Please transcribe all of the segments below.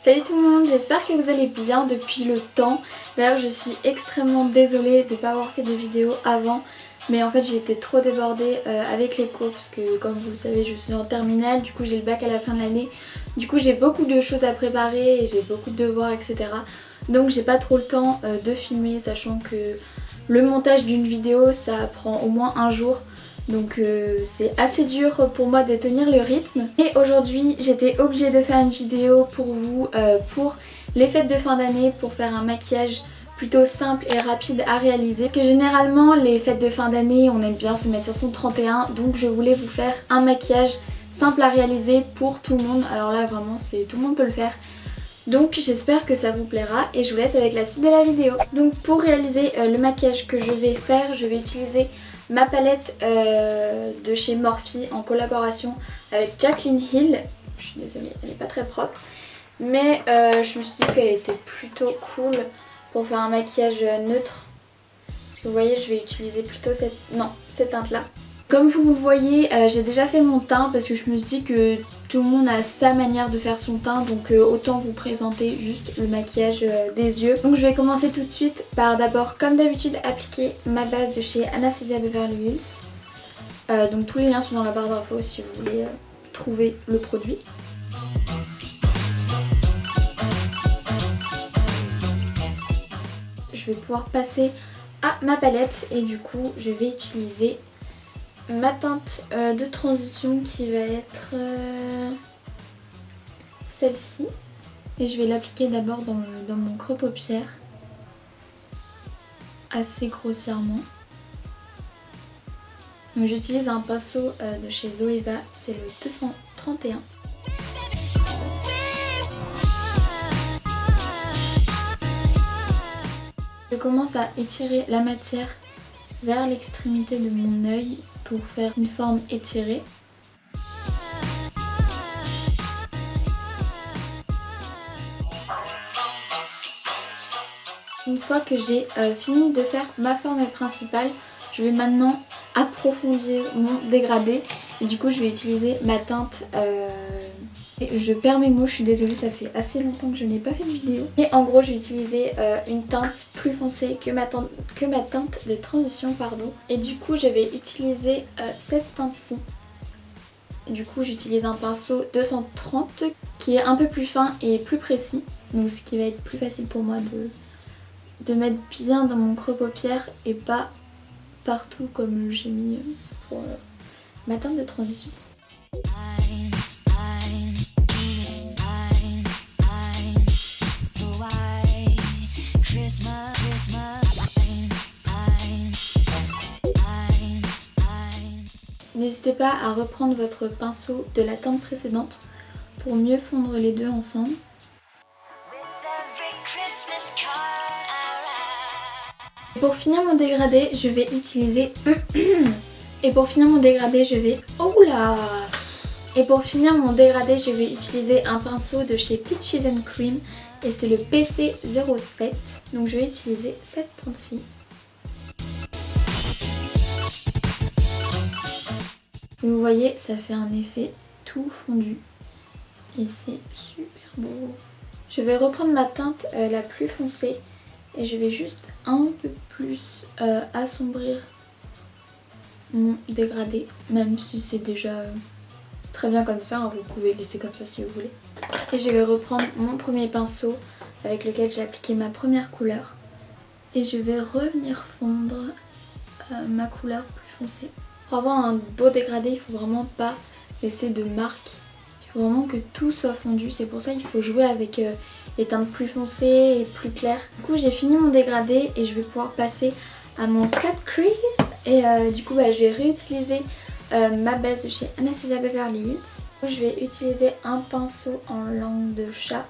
Salut tout le monde, j'espère que vous allez bien depuis le temps. D'ailleurs je suis extrêmement désolée de ne pas avoir fait de vidéo avant. Mais en fait j'ai été trop débordée avec les cours parce que comme vous le savez je suis en terminale. Du coup j'ai le bac à la fin de l'année. Du coup j'ai beaucoup de choses à préparer et j'ai beaucoup de devoirs etc. Donc j'ai pas trop le temps de filmer, sachant que le montage d'une vidéo ça prend au moins un jour. Donc c'est assez dur pour moi de tenir le rythme. Et aujourd'hui j'étais obligée de faire une vidéo pour vous pour les fêtes de fin d'année, pour faire un maquillage plutôt simple et rapide à réaliser. Parce que généralement les fêtes de fin d'année on aime bien se mettre sur son 31, donc je voulais vous faire un maquillage simple à réaliser pour tout le monde. Alors là vraiment tout le monde peut le faire. Donc j'espère que ça vous plaira et je vous laisse avec la suite de la vidéo. Donc pour réaliser le maquillage que je vais faire, je vais utiliser ma palette de chez Morphe en collaboration avec Jaclyn Hill. Je suis désolée, elle n'est pas très propre. Mais je me suis dit qu'elle était plutôt cool pour faire un maquillage neutre. Parce que vous voyez, je vais utiliser plutôt cette teinte-là. Comme vous le voyez, j'ai déjà fait mon teint parce que je me suis dit que tout le monde a sa manière de faire son teint, donc autant vous présenter juste le maquillage des yeux. Donc je vais commencer tout de suite par d'abord, comme d'habitude, appliquer ma base de chez Anastasia Beverly Hills. Donc tous les liens sont dans la barre d'infos si vous voulez trouver le produit. Je vais pouvoir passer à ma palette et du coup je vais utiliser ma teinte de transition qui va être celle-ci. Et je vais l'appliquer d'abord dans mon creux paupière, assez grossièrement. Donc j'utilise un pinceau de chez Zoeva, c'est le 231. Je commence à étirer la matière vers l'extrémité de mon œil pour faire une forme étirée. Une fois que j'ai fini de faire ma forme principale, je vais maintenant approfondir mon dégradé. Et du coup je vais utiliser ma teinte... Et je perds mes mots, je suis désolée, ça fait assez longtemps que je n'ai pas fait de vidéo. Et en gros je vais utiliser une teinte plus foncée que ma teinte de transition, pardon. Et du coup je vais utiliser cette teinte-ci. Du coup j'utilise un pinceau 230 qui est un peu plus fin et plus précis. Donc ce qui va être plus facile pour moi de mettre bien dans mon creux paupière et pas partout comme j'ai mis pour ma teinte de transition. N'hésitez pas à reprendre votre pinceau de la teinte précédente pour mieux fondre les deux ensemble. Pour finir mon dégradé, je vais utiliser... Et pour finir mon dégradé, je vais... Oh là! Et pour finir mon dégradé, je vais utiliser un pinceau de chez Peaches & Cream et c'est le PC07. Donc je vais utiliser cette teinte-ci. Vous voyez, ça fait un effet tout fondu et c'est super beau. Je vais reprendre ma teinte la plus foncée et je vais juste un peu plus assombrir mon dégradé, même si c'est déjà très bien comme ça, hein, vous pouvez laisser comme ça si vous voulez. Et je vais reprendre mon premier pinceau avec lequel j'ai appliqué ma première couleur et je vais revenir fondre ma couleur plus foncée. Pour avoir un beau dégradé, il faut vraiment pas laisser de marques. Il faut vraiment que tout soit fondu. C'est pour ça qu'il faut jouer avec les teintes plus foncées et plus claires. Du coup, j'ai fini mon dégradé et je vais pouvoir passer à mon cut crease. Et du coup, je vais réutiliser ma base de chez Anastasia Beverly Hills. Je vais utiliser un pinceau en langue de chat.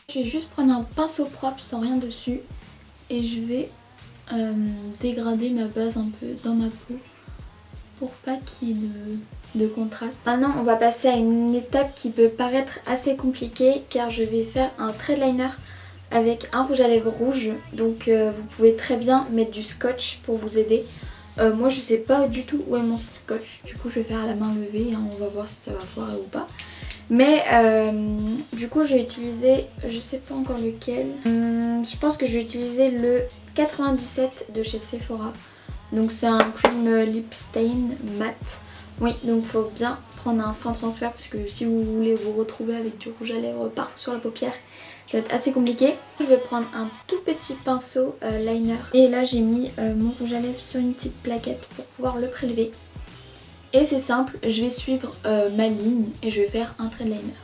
Je vais juste prendre un pinceau propre sans rien dessus et je vais dégrader ma base un peu dans ma peau pour pas qu'il y ait de contraste. Maintenant on va passer à une étape qui peut paraître assez compliquée car je vais faire un trait de liner avec un rouge à lèvres rouge. Donc vous pouvez très bien mettre du scotch pour vous aider. Moi je sais pas du tout où est mon scotch, du coup je vais faire à la main levée, hein. On va voir si ça va foirer ou pas. Mais du coup je vais utiliser, je sais pas encore lequel, je pense que je vais utiliser le 97 de chez Sephora. Donc c'est un cream lip stain matte. Oui, donc il faut bien prendre un sans transfert parce que si vous voulez vous retrouver avec du rouge à lèvres partout sur la paupière, ça va être assez compliqué. Je vais prendre un tout petit pinceau liner et là j'ai mis mon rouge à lèvres sur une petite plaquette pour pouvoir le prélever. Et c'est simple, je vais suivre ma ligne et je vais faire un trait de liner.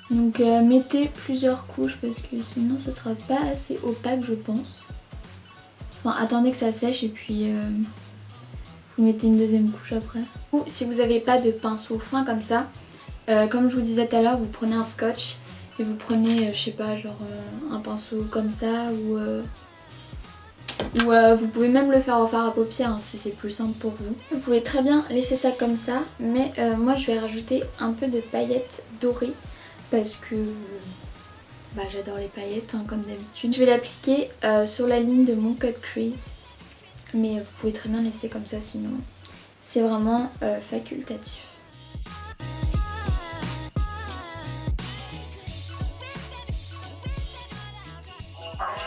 Donc mettez plusieurs couches parce que sinon ça sera pas assez opaque je pense. Enfin attendez que ça sèche et puis vous mettez une deuxième couche après. Ou si vous n'avez pas de pinceau fin comme ça, comme je vous disais tout à l'heure, vous prenez un scotch et vous prenez je sais pas genre un pinceau comme ça ou vous pouvez même le faire au fard à paupières hein, si c'est plus simple pour vous. Vous pouvez très bien laisser ça comme ça mais moi je vais rajouter un peu de paillettes dorées. Parce que j'adore les paillettes hein, comme d'habitude. Je vais l'appliquer sur la ligne de mon cut crease. Mais vous pouvez très bien laisser comme ça sinon. C'est vraiment facultatif.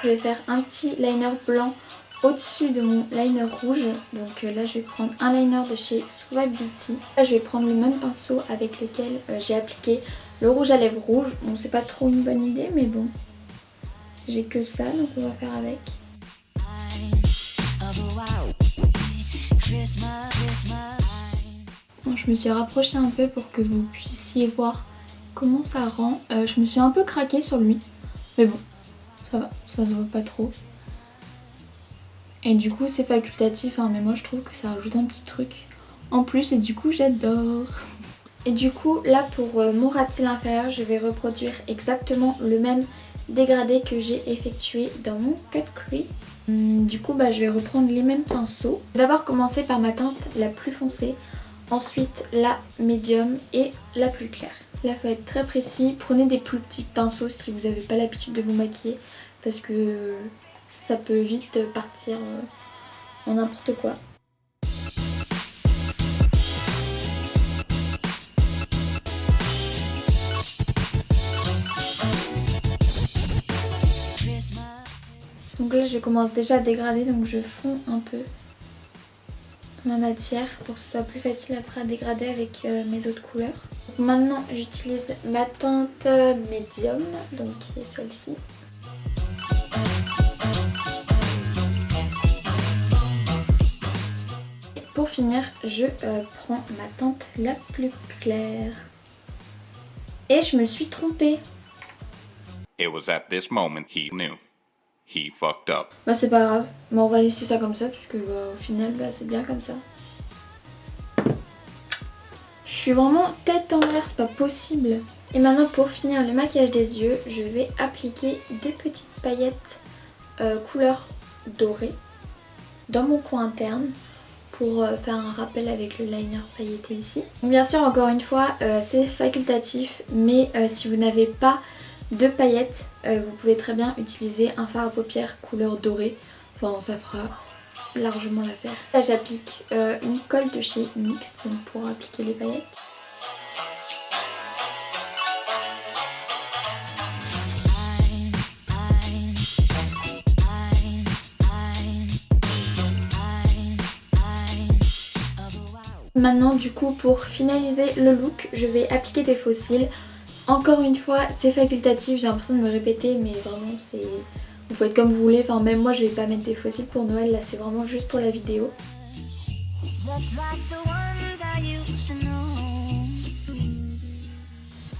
Je vais faire un petit liner blanc au-dessus de mon liner rouge. Donc là je vais prendre un liner de chez Suave Beauty. Là je vais prendre le même pinceau avec lequel j'ai appliqué le rouge à lèvres rouge. Bon c'est pas trop une bonne idée mais bon. J'ai que ça donc on va faire avec. Bon, je me suis rapprochée un peu pour que vous puissiez voir comment ça rend. Je me suis un peu craquée sur lui. Mais bon ça va, ça se voit pas trop. Et du coup c'est facultatif hein, mais moi je trouve que ça rajoute un petit truc en plus et du coup j'adore. Et du coup là pour mon ras-de-cils inférieur je vais reproduire exactement le même dégradé que j'ai effectué dans mon cut crease. Du coup je vais reprendre les mêmes pinceaux. D'abord commencer par ma teinte la plus foncée, ensuite la médium et la plus claire. Là il faut être très précis, prenez des plus petits pinceaux si vous n'avez pas l'habitude de vous maquiller parce que ça peut vite partir en n'importe quoi. Donc là je commence déjà à dégrader donc je fonds un peu ma matière pour que ce soit plus facile après à dégrader avec mes autres couleurs. Donc maintenant j'utilise ma teinte médium donc qui est celle-ci. Pour finir je prends ma teinte la plus claire. Et je me suis trompée. It was at this moment he knew. He fucked up. C'est pas grave, mais on va laisser ça comme ça puisque au final c'est bien comme ça. Je suis vraiment tête en l'air, c'est pas possible. Et maintenant pour finir le maquillage des yeux, je vais appliquer des petites paillettes couleur dorée dans mon coin interne pour faire un rappel avec le liner pailleté ici. Donc bien sûr encore une fois c'est facultatif mais si vous n'avez pas de paillettes, vous pouvez très bien utiliser un fard à paupières couleur dorée. Enfin ça fera largement l'affaire. Là j'applique une colle de chez NYX donc pour appliquer les paillettes. Maintenant du coup pour finaliser le look je vais appliquer des faux cils. Encore une fois c'est facultatif, j'ai l'impression de me répéter mais vraiment c'est... Vous faites comme vous voulez, enfin même moi je vais pas mettre des faux cils pour Noël, là c'est vraiment juste pour la vidéo.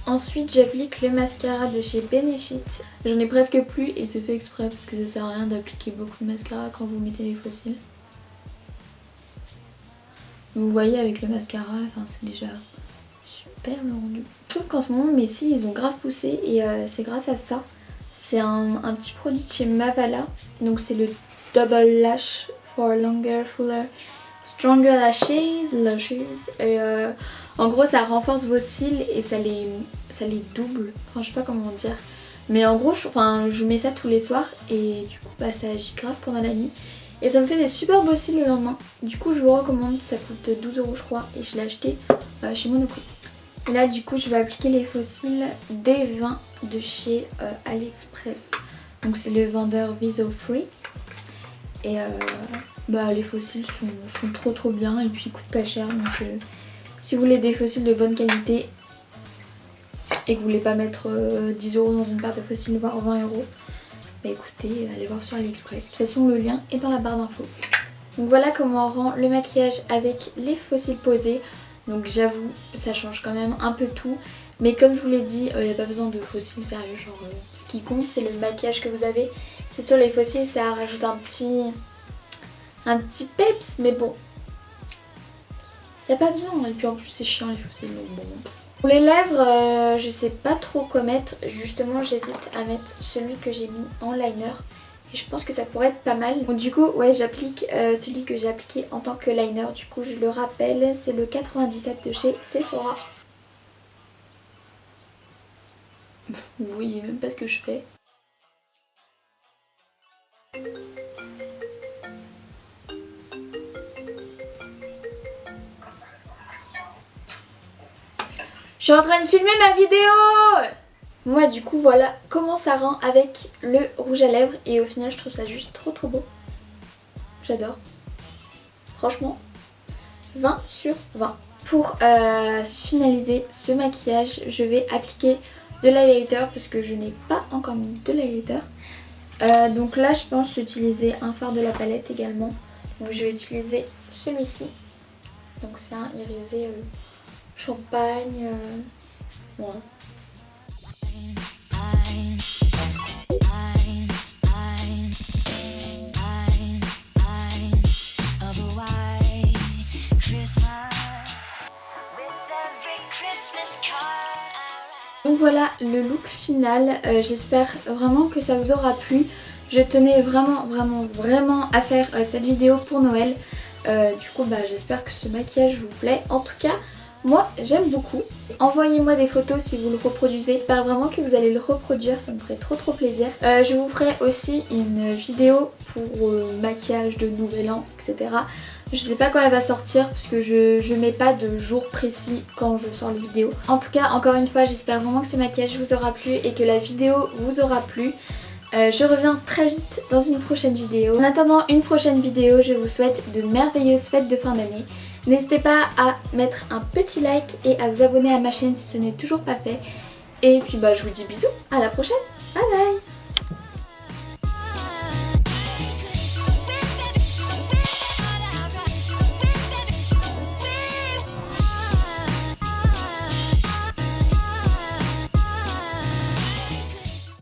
Ensuite j'applique le mascara de chez Benefit. J'en ai presque plus et c'est fait exprès parce que ça sert à rien d'appliquer beaucoup de mascara quand vous mettez des faux cils. Vous voyez avec le mascara, enfin c'est déjà super le rendu. Je trouve qu'en ce moment mes cils ils ont grave poussé et c'est grâce à ça. C'est un petit produit de chez Mavala. Donc c'est le Double Lash for Longer, Fuller, Stronger Lashes. Et en gros ça renforce vos cils et ça les double. Enfin je sais pas comment dire. Mais en gros je mets ça tous les soirs et du coup bah, ça agit grave pendant la nuit. Et ça me fait des super beaux cils le lendemain. Du coup je vous recommande, ça coûte 12 € je crois. Et je l'ai acheté chez Monoprix. Et là du coup je vais appliquer les faux cils D20 de chez AliExpress. Donc c'est le vendeur Viso Free. Et bah les faux cils sont trop bien et puis ils coûtent pas cher. Donc si vous voulez des faux cils de bonne qualité et que vous voulez pas mettre 10 € dans une paire de faux cils voire 20 €, bah écoutez, allez voir sur AliExpress. De toute façon le lien est dans la barre d'infos. Donc voilà comment on rend le maquillage avec les faux cils posés. Donc j'avoue ça change quand même un peu tout. Mais comme je vous l'ai dit, il n'y a pas besoin de faux cils sérieux. Genre, ce qui compte c'est le maquillage que vous avez. C'est sûr les faux cils ça rajoute un petit peps. Mais bon, il n'y a pas besoin. Et puis en plus c'est chiant les faux cils. Donc bon. Pour les lèvres, je sais pas trop quoi mettre. Justement j'hésite à mettre celui que j'ai mis en liner. Et je pense que ça pourrait être pas mal. Donc du coup ouais j'applique celui que j'ai appliqué en tant que liner. Du coup je le rappelle, c'est le 97 de chez Sephora. Vous voyez même pas ce que je fais. Je suis en train de filmer ma vidéo! Moi du coup voilà comment ça rend avec le rouge à lèvres et au final je trouve ça juste trop beau. J'adore. Franchement 20 sur 20. Pour finaliser ce maquillage je vais appliquer de l'highlighter parce que je n'ai pas encore mis de l'highlighter. Donc là je pense utiliser un fard de la palette également. Donc je vais utiliser celui-ci. Donc c'est un irisé champagne. Voilà. Donc voilà le look final, j'espère vraiment que ça vous aura plu. Je tenais vraiment à faire cette vidéo pour Noël. Du coup bah, j'espère que ce maquillage vous plaît. En tout cas moi j'aime beaucoup. Envoyez-moi des photos si vous le reproduisez. J'espère vraiment que vous allez le reproduire, ça me ferait trop plaisir. Je vous ferai aussi une vidéo pour maquillage de nouvel an, etc. Je sais pas quand elle va sortir parce que je mets pas de jour précis quand je sors les vidéos. En tout cas encore une fois j'espère vraiment que ce maquillage vous aura plu et que la vidéo vous aura plu. Je reviens très vite dans une prochaine vidéo. En attendant une prochaine vidéo, je vous souhaite de merveilleuses fêtes de fin d'année. N'hésitez pas à mettre un petit like et à vous abonner à ma chaîne si ce n'est toujours pas fait. Et puis bah je vous dis bisous, à la prochaine, bye bye.